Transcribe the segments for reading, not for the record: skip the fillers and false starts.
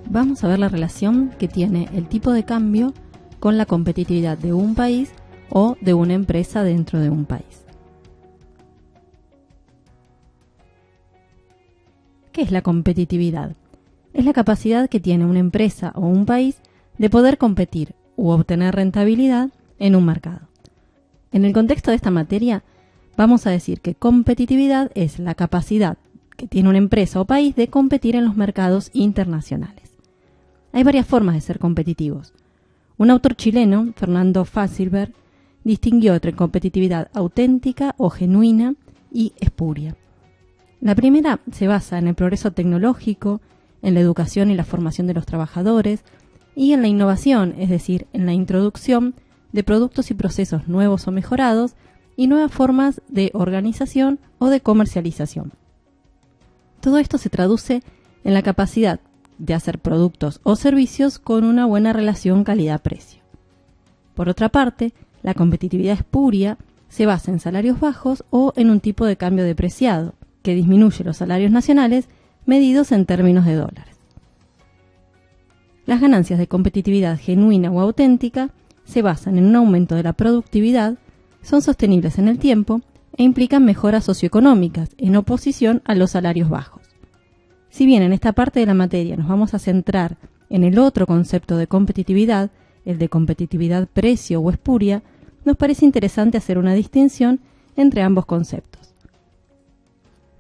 vamos a ver la relación que tiene el tipo de cambio con la competitividad de un país o de una empresa dentro de un país. ¿Qué es la competitividad? Es la capacidad que tiene una empresa o un país de poder competir u obtener rentabilidad en un mercado. En el contexto de esta materia, vamos a decir que competitividad es la capacidad que tiene una empresa o país de competir en los mercados internacionales. Hay varias formas de ser competitivos. Un autor chileno, Fernando Facilber, distinguió entre competitividad auténtica o genuina y espuria. La primera se basa en el progreso tecnológico, en la educación y la formación de los trabajadores y en la innovación, es decir, en la introducción de productos y procesos nuevos o mejorados y nuevas formas de organización o de comercialización. Todo esto se traduce en la capacidad de hacer productos o servicios con una buena relación calidad-precio. Por otra parte, la competitividad espuria se basa en salarios bajos o en un tipo de cambio depreciado, que disminuye los salarios nacionales medidos en términos de dólares. Las ganancias de competitividad genuina o auténtica se basan en un aumento de la productividad, son sostenibles en el tiempo e implican mejoras socioeconómicas en oposición a los salarios bajos. Si bien en esta parte de la materia nos vamos a centrar en el otro concepto de competitividad, el de competitividad precio o espuria, nos parece interesante hacer una distinción entre ambos conceptos.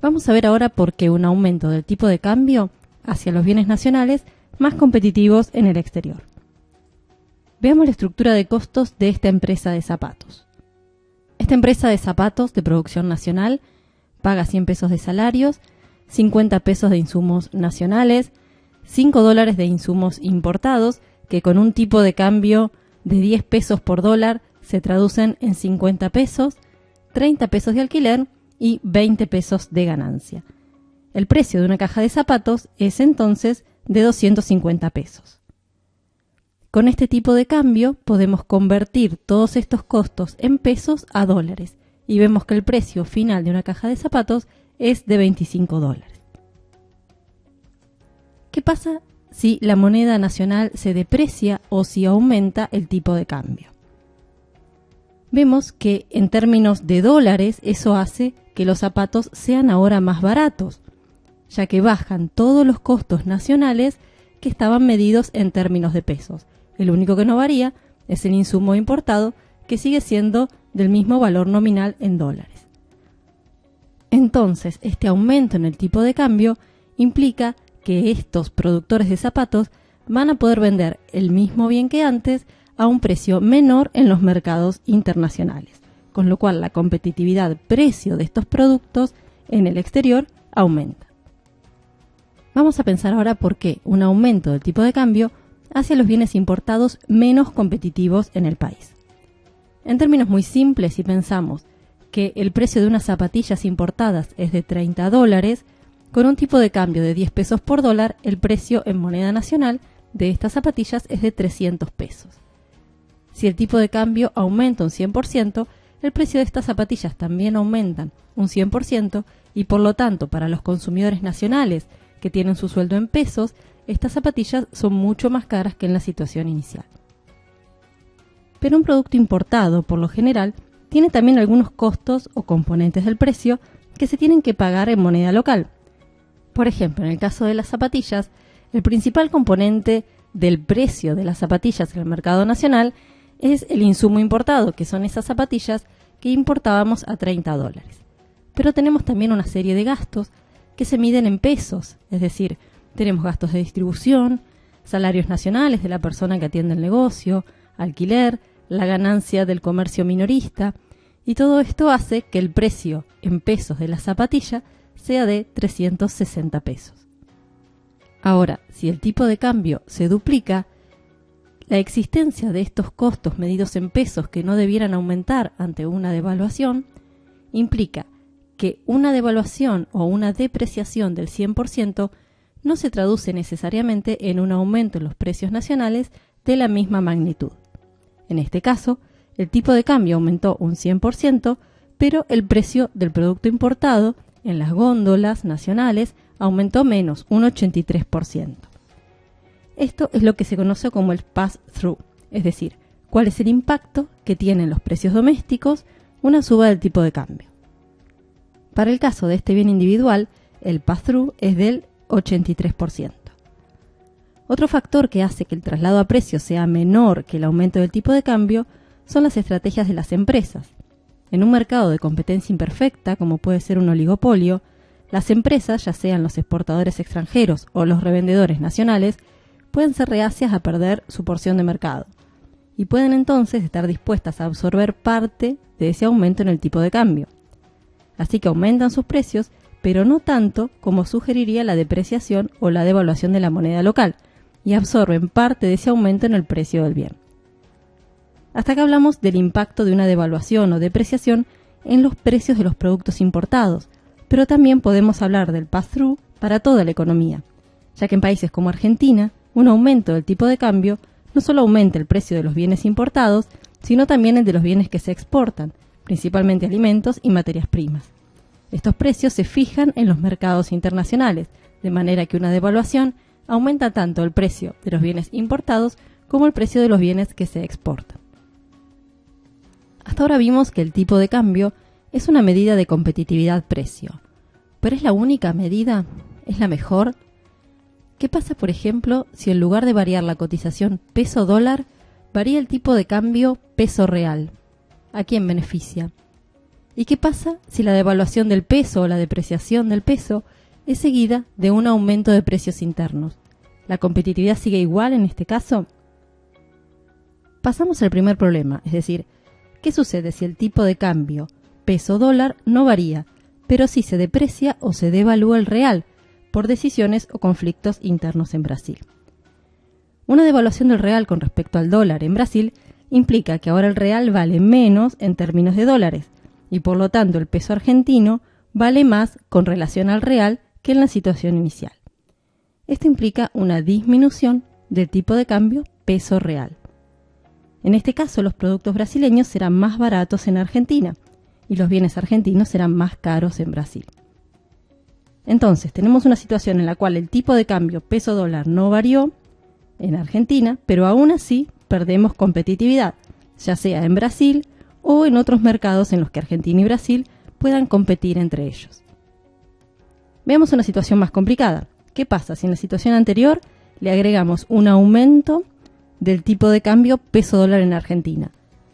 Vamos a ver ahora por qué un aumento del tipo de cambio hacia los bienes nacionales más competitivos en el exterior. Veamos la estructura de costos de esta empresa de zapatos. Esta empresa de zapatos de producción nacional paga 100 pesos de salarios, 50 pesos de insumos nacionales, $5 de insumos importados, que con un tipo de cambio de 10 pesos por dólar se traducen en 50 pesos, 30 pesos de alquiler y 20 pesos de ganancia. El precio de una caja de zapatos es entonces de 250 pesos. Con este tipo de cambio podemos convertir todos estos costos en pesos a dólares y vemos que el precio final de una caja de zapatos es de $25. ¿Qué pasa si la moneda nacional se deprecia o si aumenta el tipo de cambio? Vemos que en términos de dólares eso hace que los zapatos sean ahora más baratos, ya que bajan todos los costos nacionales que estaban medidos en términos de pesos. El único que no varía es el insumo importado, que sigue siendo del mismo valor nominal en dólares. Entonces, este aumento en el tipo de cambio implica que estos productores de zapatos van a poder vender el mismo bien que antes a un precio menor en los mercados internacionales, con lo cual la competitividad precio de estos productos en el exterior aumenta. Vamos a pensar ahora por qué un aumento del tipo de cambio hace a los bienes importados menos competitivos en el país. En términos muy simples, si pensamos que el precio de unas zapatillas importadas es de $30, con un tipo de cambio de 10 pesos por dólar, el precio en moneda nacional de estas zapatillas es de 300 pesos. Si el tipo de cambio aumenta un 100%, el precio de estas zapatillas también aumentan un 100% y por lo tanto para los consumidores nacionales que tienen su sueldo en pesos, estas zapatillas son mucho más caras que en la situación inicial. Pero un producto importado, por lo general, tiene también algunos costos o componentes del precio que se tienen que pagar en moneda local. Por ejemplo, en el caso de las zapatillas, el principal componente del precio de las zapatillas en el mercado nacional es el insumo importado, que son esas zapatillas que importábamos a $30. Pero tenemos también una serie de gastos que se miden en pesos, es decir, tenemos gastos de distribución, salarios nacionales de la persona que atiende el negocio, alquiler, la ganancia del comercio minorista, y todo esto hace que el precio en pesos de la zapatilla sea de 360 pesos. Ahora, si el tipo de cambio se duplica, la existencia de estos costos medidos en pesos que no debieran aumentar ante una devaluación implica que una devaluación o una depreciación del 100% no se traduce necesariamente en un aumento en los precios nacionales de la misma magnitud. En este caso, el tipo de cambio aumentó un 100%, pero el precio del producto importado en las góndolas nacionales aumentó menos, un 83%. Esto es lo que se conoce como el pass-through, es decir, cuál es el impacto que tiene en los precios domésticos una suba del tipo de cambio. Para el caso de este bien individual, el pass-through es del 83%. Otro factor que hace que el traslado a precio sea menor que el aumento del tipo de cambio son las estrategias de las empresas. En un mercado de competencia imperfecta, como puede ser un oligopolio, las empresas, ya sean los exportadores extranjeros o los revendedores nacionales, pueden ser reacias a perder su porción de mercado y pueden entonces estar dispuestas a absorber parte de ese aumento en el tipo de cambio. Así que aumentan sus precios, pero no tanto como sugeriría la depreciación o la devaluación de la moneda local, y absorben parte de ese aumento en el precio del bien. Hasta acá hablamos del impacto de una devaluación o depreciación en los precios de los productos importados, pero también podemos hablar del pass-through para toda la economía, ya que en países como Argentina, un aumento del tipo de cambio no solo aumenta el precio de los bienes importados, sino también el de los bienes que se exportan, principalmente alimentos y materias primas. Estos precios se fijan en los mercados internacionales, de manera que una devaluación aumenta tanto el precio de los bienes importados como el precio de los bienes que se exportan. Hasta ahora vimos que el tipo de cambio es una medida de competitividad-precio, pero ¿es la única medida? ¿Es la mejor? ¿Qué pasa, por ejemplo, si en lugar de variar la cotización peso-dólar, varía el tipo de cambio peso-real? ¿A quién beneficia? ¿Y qué pasa si la devaluación del peso o la depreciación del peso es seguida de un aumento de precios internos? ¿La competitividad sigue igual en este caso? Pasamos al primer problema, es decir, ¿qué sucede si el tipo de cambio peso-dólar no varía, pero sí se deprecia o se devalúa el real por decisiones o conflictos internos en Brasil? Una devaluación del real con respecto al dólar en Brasil implica que ahora el real vale menos en términos de dólares y por lo tanto el peso argentino vale más con relación al real que en la situación inicial. Esto implica una disminución del tipo de cambio peso real. En este caso, los productos brasileños serán más baratos en Argentina y los bienes argentinos serán más caros en Brasil. Entonces, tenemos una situación en la cual el tipo de cambio peso-dólar no varió en Argentina, pero aún así perdemos competitividad, ya sea en Brasil o en otros mercados en los que Argentina y Brasil puedan competir entre ellos. Veamos una situación más complicada. ¿Qué pasa si en la situación anterior le agregamos un aumento del tipo de cambio peso-dólar en Argentina?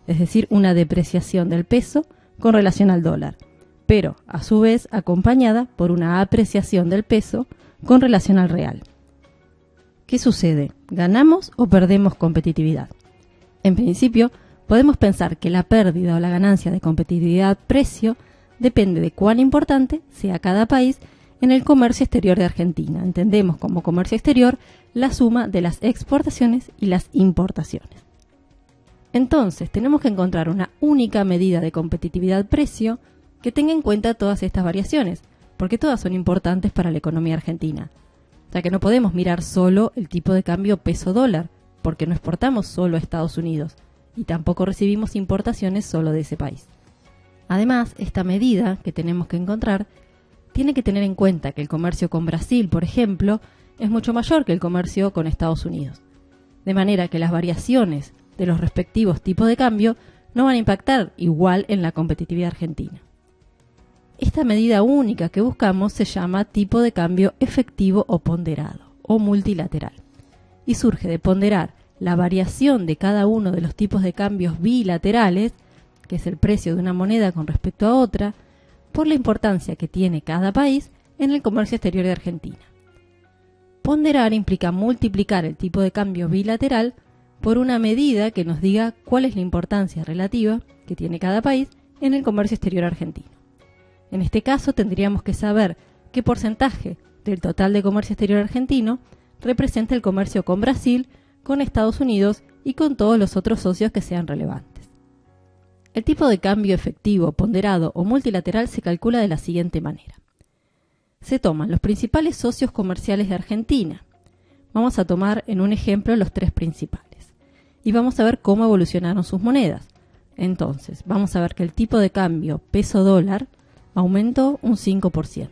Es decir, una depreciación del peso con relación al dólar, pero a su vez acompañada por una apreciación del peso con relación al real. ¿Qué sucede? ¿Ganamos o perdemos competitividad? En principio, podemos pensar que la pérdida o la ganancia de competitividad-precio depende de cuán importante sea cada país en el comercio exterior de Argentina. Entendemos como comercio exterior la suma de las exportaciones y las importaciones. Entonces, tenemos que encontrar una única medida de competitividad-precio que tenga en cuenta todas estas variaciones, porque todas son importantes para la economía argentina. O sea que no podemos mirar solo el tipo de cambio peso-dólar, porque no exportamos solo a Estados Unidos y tampoco recibimos importaciones solo de ese país. Además, esta medida que tenemos que encontrar tiene que tener en cuenta que el comercio con Brasil, por ejemplo, es mucho mayor que el comercio con Estados Unidos. De manera que las variaciones de los respectivos tipos de cambio no van a impactar igual en la competitividad argentina. Esta medida única que buscamos se llama tipo de cambio efectivo o ponderado, o multilateral, y surge de ponderar la variación de cada uno de los tipos de cambios bilaterales, que es el precio de una moneda con respecto a otra, por la importancia que tiene cada país en el comercio exterior de Argentina. Ponderar implica multiplicar el tipo de cambio bilateral por una medida que nos diga cuál es la importancia relativa que tiene cada país en el comercio exterior argentino. En este caso tendríamos que saber qué porcentaje del total de comercio exterior argentino representa el comercio con Brasil, con Estados Unidos y con todos los otros socios que sean relevantes. El tipo de cambio efectivo, ponderado o multilateral se calcula de la siguiente manera. Se toman los principales socios comerciales de Argentina. Vamos a tomar en un ejemplo los tres principales. Y vamos a ver cómo evolucionaron sus monedas. Entonces, vamos a ver que el tipo de cambio peso-dólar aumentó un 5%.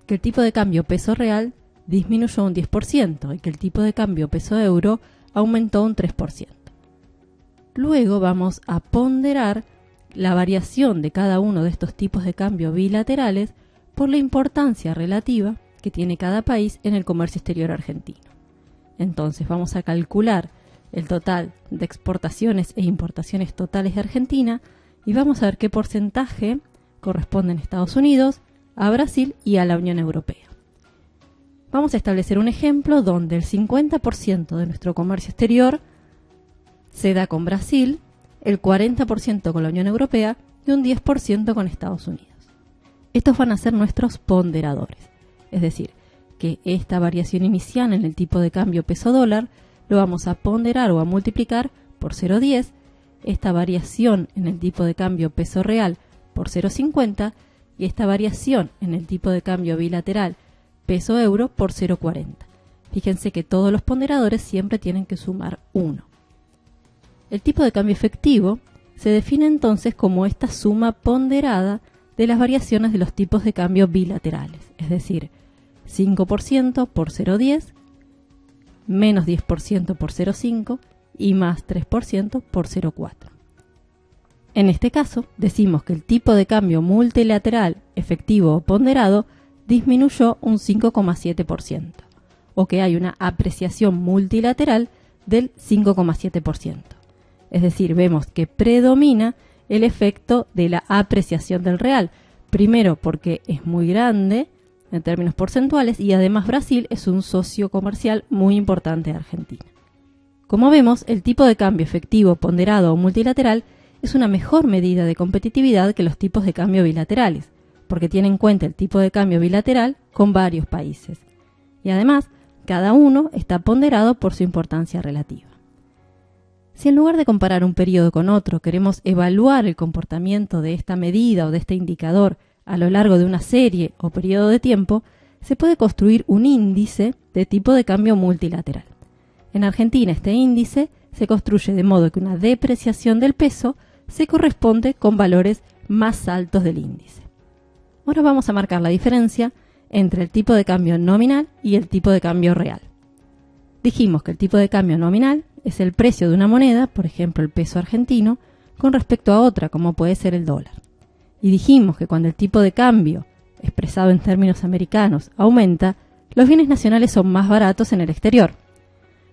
Que el tipo de cambio peso-real disminuyó un 10% y que el tipo de cambio peso-euro aumentó un 3%. Luego vamos a ponderar la variación de cada uno de estos tipos de cambio bilaterales por la importancia relativa que tiene cada país en el comercio exterior argentino. Entonces vamos a calcular el total de exportaciones e importaciones totales de Argentina y vamos a ver qué porcentaje corresponden a Estados Unidos, a Brasil y a la Unión Europea. Vamos a establecer un ejemplo donde el 50% de nuestro comercio exterior se da con Brasil, el 40% con la Unión Europea y un 10% con Estados Unidos. Estos van a ser nuestros ponderadores, es decir, que esta variación inicial en el tipo de cambio peso-dólar lo vamos a ponderar o a multiplicar por 0,10, esta variación en el tipo de cambio peso-real por 0,50 y esta variación en el tipo de cambio bilateral peso-euro por 0,40. Fíjense que todos los ponderadores siempre tienen que sumar 1. El tipo de cambio efectivo se define entonces como esta suma ponderada de las variaciones de los tipos de cambio bilaterales, es decir, 5% por 0,10, menos 10% por 0,5 y más 3% por 0,4. En este caso, decimos que el tipo de cambio multilateral efectivo o ponderado disminuyó un 5,7%, o que hay una apreciación multilateral del 5,7%. Es decir, vemos que predomina el efecto de la apreciación del real, primero porque es muy grande en términos porcentuales y además Brasil es un socio comercial muy importante de Argentina. Como vemos, el tipo de cambio efectivo, ponderado o multilateral es una mejor medida de competitividad que los tipos de cambio bilaterales, porque tiene en cuenta el tipo de cambio bilateral con varios países. Y además, cada uno está ponderado por su importancia relativa. Si en lugar de comparar un periodo con otro queremos evaluar el comportamiento de esta medida o de este indicador a lo largo de una serie o periodo de tiempo, se puede construir un índice de tipo de cambio multilateral. En Argentina este índice se construye de modo que una depreciación del peso se corresponde con valores más altos del índice. Ahora vamos a marcar la diferencia entre el tipo de cambio nominal y el tipo de cambio real. Dijimos que el tipo de cambio nominal es el precio de una moneda, por ejemplo el peso argentino, con respecto a otra, como puede ser el dólar. Y dijimos que cuando el tipo de cambio, expresado en términos americanos, aumenta, los bienes nacionales son más baratos en el exterior.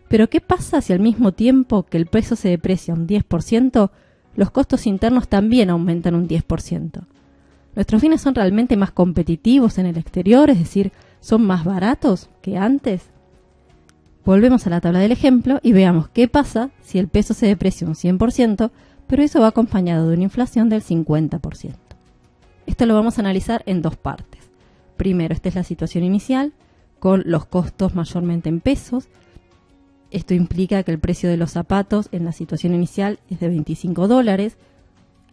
Pero ¿qué pasa si al mismo tiempo que el peso se deprecia un 10%, los costos internos también aumentan un 10%? ¿Nuestros bienes son realmente más competitivos en el exterior, es decir, son más baratos que antes? Volvemos a la tabla del ejemplo y veamos qué pasa si el peso se deprecia un 100%, pero eso va acompañado de una inflación del 50%. Esto lo vamos a analizar en dos partes. Primero, esta es la situación inicial, con los costos mayormente en pesos. Esto implica que el precio de los zapatos en la situación inicial es de $25.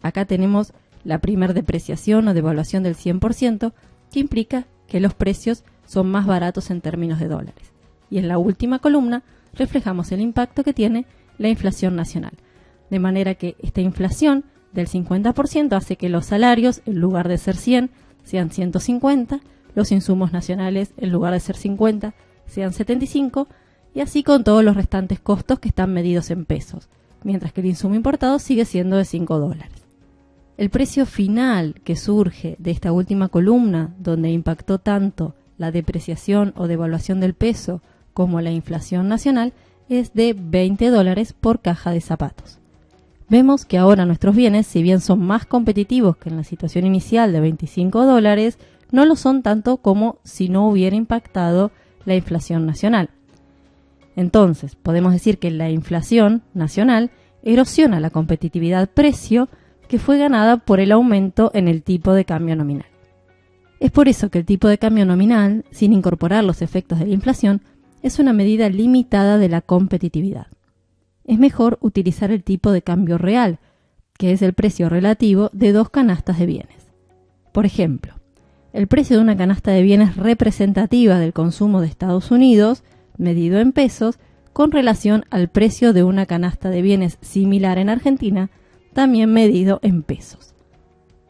Acá tenemos la primera depreciación o devaluación del 100%, que implica que los precios son más baratos en términos de dólares. Y en la última columna reflejamos el impacto que tiene la inflación nacional. De manera que esta inflación del 50% hace que los salarios, en lugar de ser 100, sean 150, los insumos nacionales, en lugar de ser 50, sean 75, y así con todos los restantes costos que están medidos en pesos, mientras que el insumo importado sigue siendo de $5. El precio final que surge de esta última columna, donde impactó tanto la depreciación o devaluación del peso como la inflación nacional, es de $20 por caja de zapatos. Vemos que ahora nuestros bienes, si bien son más competitivos que en la situación inicial de $25, no lo son tanto como si no hubiera impactado la inflación nacional. Entonces, podemos decir que la inflación nacional erosiona la competitividad precio que fue ganada por el aumento en el tipo de cambio nominal. Es por eso que el tipo de cambio nominal, sin incorporar los efectos de la inflación, es una medida limitada de la competitividad. Es mejor utilizar el tipo de cambio real, que es el precio relativo de dos canastas de bienes. Por ejemplo, el precio de una canasta de bienes representativa del consumo de Estados Unidos, medido en pesos, con relación al precio de una canasta de bienes similar en Argentina, también medido en pesos.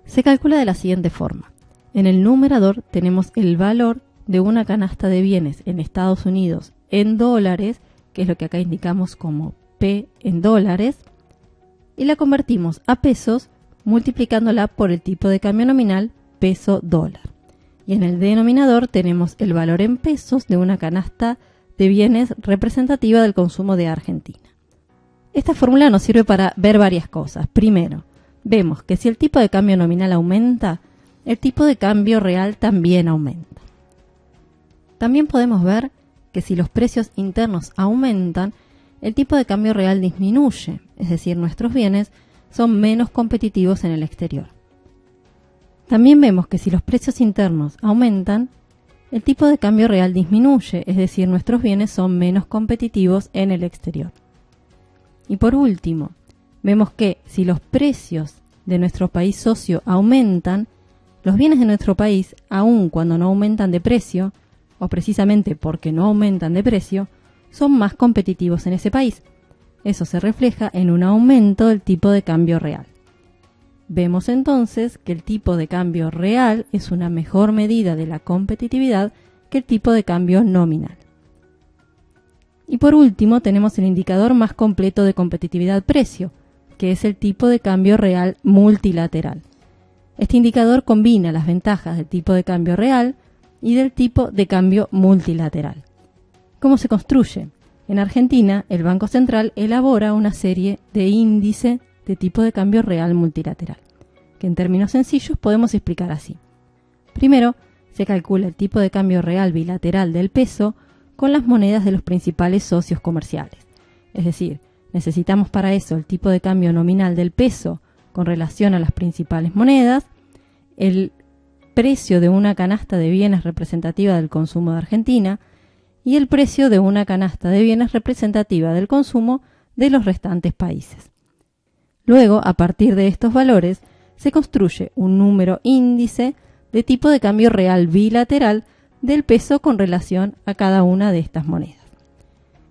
Se calcula de la siguiente forma. En el numerador tenemos el valor de una canasta de bienes en Estados Unidos en dólares, que es lo que acá indicamos como P en dólares, y la convertimos a pesos multiplicándola por el tipo de cambio nominal peso-dólar. Y en el denominador tenemos el valor en pesos de una canasta de bienes representativa del consumo de Argentina. Esta fórmula nos sirve para ver varias cosas. Primero, vemos que si el tipo de cambio nominal aumenta, el tipo de cambio real también aumenta. También podemos ver que si los precios internos aumentan, el tipo de cambio real disminuye, es decir, nuestros bienes son menos competitivos en el exterior. También vemos que si los precios internos aumentan, el tipo de cambio real disminuye, es decir, nuestros bienes son menos competitivos en el exterior. Y por último, vemos que si los precios de nuestro país socio aumentan, los bienes de nuestro país, aun cuando no aumentan de precio, o precisamente porque no aumentan de precio, son más competitivos en ese país. Eso se refleja en un aumento del tipo de cambio real. Vemos entonces que el tipo de cambio real es una mejor medida de la competitividad que el tipo de cambio nominal. Y por último tenemos el indicador más completo de competitividad-precio, que es el tipo de cambio real multilateral. Este indicador combina las ventajas del tipo de cambio real y del tipo de cambio multilateral. ¿Cómo se construye? En Argentina, el Banco Central elabora una serie de índices de tipo de cambio real multilateral, que en términos sencillos podemos explicar así. Primero, se calcula el tipo de cambio real bilateral del peso con las monedas de los principales socios comerciales. Es decir, necesitamos para eso el tipo de cambio nominal del peso con relación a las principales monedas, el precio de una canasta de bienes representativa del consumo de Argentina y el precio de una canasta de bienes representativa del consumo de los restantes países. Luego, a partir de estos valores, se construye un número índice de tipo de cambio real bilateral del peso con relación a cada una de estas monedas.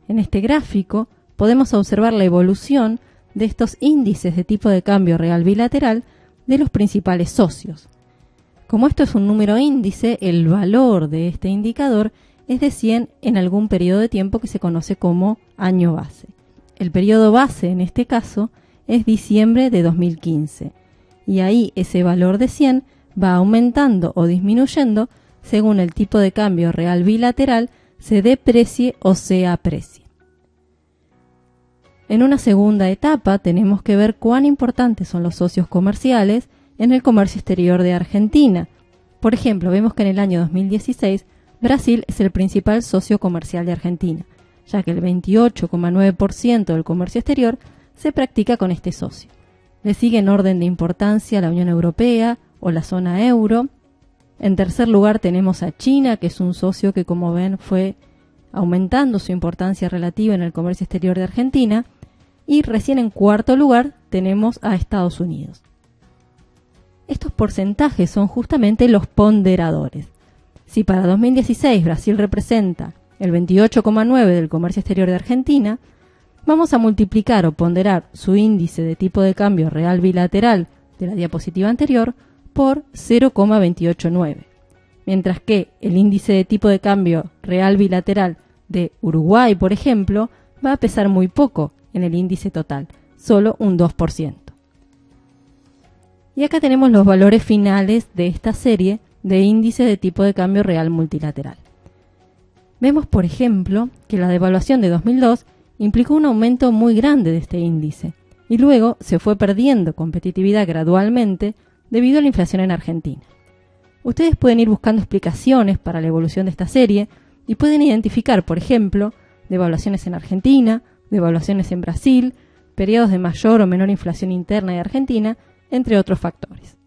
En este gráfico podemos observar la evolución de estos índices de tipo de cambio real bilateral de los principales socios. Como esto es un número índice, el valor de este indicador es de 100 en algún periodo de tiempo que se conoce como año base. El periodo base en este caso es diciembre de 2015 y ahí ese valor de 100 va aumentando o disminuyendo según el tipo de cambio real bilateral se deprecie o se aprecie. En una segunda etapa tenemos que ver cuán importantes son los socios comerciales en el comercio exterior de Argentina. Por ejemplo, vemos que en el año 2016 Brasil es el principal socio comercial de Argentina, ya que el 28,9% del comercio exterior se practica con este socio. Le sigue en orden de importancia la Unión Europea o la zona euro. En tercer lugar tenemos a China, que es un socio que, como ven, fue aumentando su importancia relativa en el comercio exterior de Argentina. Y recién en cuarto lugar tenemos a Estados Unidos. Estos porcentajes son justamente los ponderadores. Si para 2016 Brasil representa el 28,9% del comercio exterior de Argentina, vamos a multiplicar o ponderar su índice de tipo de cambio real bilateral de la diapositiva anterior por 0,289, mientras que el índice de tipo de cambio real bilateral de Uruguay, por ejemplo, va a pesar muy poco en el índice total, solo un 2%. Y acá tenemos los valores finales de esta serie de índice de tipo de cambio real multilateral. Vemos, por ejemplo, que la devaluación de 2002 implicó un aumento muy grande de este índice y luego se fue perdiendo competitividad gradualmente debido a la inflación en Argentina. Ustedes pueden ir buscando explicaciones para la evolución de esta serie y pueden identificar, por ejemplo, devaluaciones en Argentina, devaluaciones en Brasil, periodos de mayor o menor inflación interna de Argentina, entre otros factores.